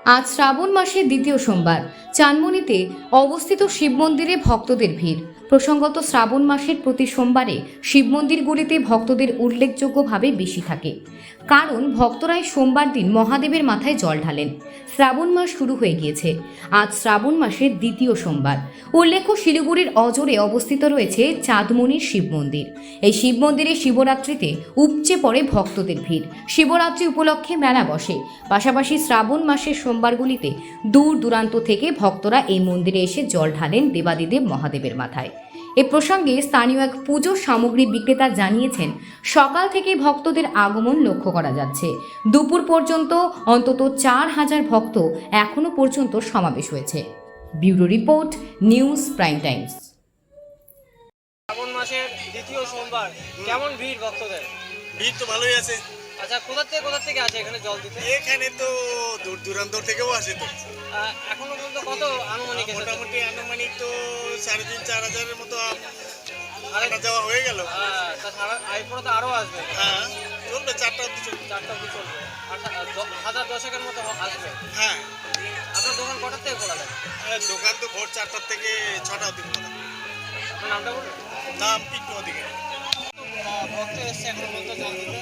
আজ শ্রাবণ মাসের দ্বিতীয় সোমবার চানমুনিতে অবস্থিত শিব মন্দিরে ভক্তদের ভিড়। প্রসঙ্গত শ্রাবণ মাসের প্রতি সোমবারে শিব মন্দিরগুলিতে ভক্তদের উল্লেখযোগ্যভাবে বেশি থাকে, কারণ ভক্তরাই সোমবার দিন মহাদেবের মাথায় জল ঢালেন। শ্রাবণ মাস শুরু হয়ে গিয়েছে, আজ শ্রাবণ মাসের দ্বিতীয় সোমবার। উল্লেখ্য, শিলিগুড়ির অজরে অবস্থিত রয়েছে চাঁদমুনির শিব মন্দির। এই শিব মন্দিরে শিবরাত্রিতে উপচে পড়ে ভক্তদের ভিড়। শিবরাত্রি উপলক্ষে মেলা বসে, পাশাপাশি শ্রাবণ মাসের সোমবারগুলিতে দূর দূরান্ত থেকে ভক্তরা এই মন্দিরে এসে জল ঢালেন দেবাদিদেব মহাদেবের মাথায়। এ প্রসঙ্গে স্থানীয় এক পুজো সামগ্রী বিক্রেতা জানিয়েছেন, সকাল থেকে ভক্তদের আগমন লক্ষ্য করা যাচ্ছে। দুপুর পর্যন্ত অন্তত 4,000 ভক্ত এখনো পর্যন্ত সমাবেশ হয়েছে। Bureau report, news prime times. Shraban মাসের দ্বিতীয় সোমবার, কেমন ভিড় ভক্তদের? ভিড় তো ভালোই আছে। আচ্ছা, কোথা থেকে আসে এখানে জল দিতে? এখানে তো দূর দূরান্ত থেকেও আসে তো। এখনো পর্যন্ত কত আনুমানিক এসেছে? মোটামুটি আনুমানিক তো 3,500-4,000 মতো আনা যাওয়া হয়ে গেল। এরপরে তো আরো আসবে। হ্যাঁ, চলবে 4টা অবধি চলবে। 4টা অবধি চলবে। 10,000-10,000 মতো আসবে। হ্যাঁ, আপনার দোকান কটার থেকে খোলা থাকে? দোকান তো ভোর 4টা থেকে 6টা অবধি খোলা। আপনার নামটা বলুন। নাম পিন্টু অধিকারী। ভক্ত এসছে এখন পর্যন্ত জল দিতে।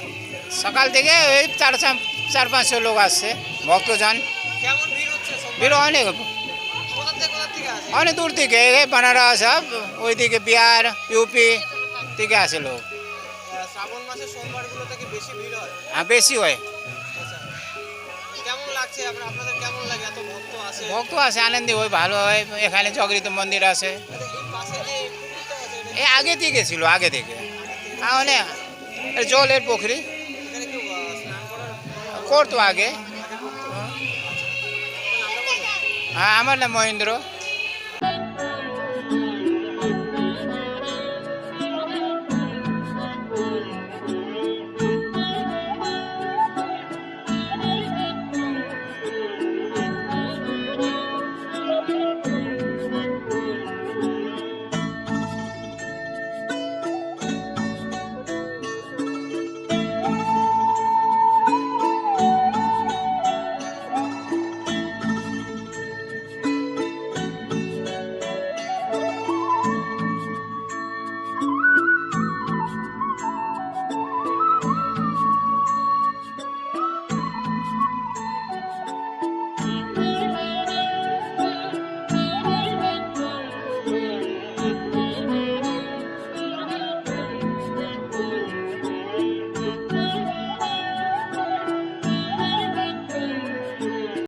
সকাল থেকে ওই 400-500 লোক আসছে ভক্তজন। কেমন ভিড় হচ্ছে? ভিড় অনেক কোথা থেকে আসে? অনেক দূর থেকে, এই বানারস সব ওইদিকে বিহার ইউপি থেকে আসে লোক। শ্রাবণ মাসের সোমবারগুলো থেকে বেশি ভিড় হয়। হ্যাঁ, বেশি হয়। আচ্ছা, কেমন লাগছে আপনাদের? কেমন লাগে এত ভক্ত আসে? ভক্ত আসে, আনন্দি হয়, ভালো হয়। এখানে জগরিত মন্দির আছে, এই পাশে যে পুকুরটা আছে, এই আগে থেকে ছিল, আগে থেকে মানে জলের পুকুরি এখানে কেউ স্নান করার করতো আগে। নামটা বলুন। হ্যাঁ, আমার নাম মহেন্দ্র।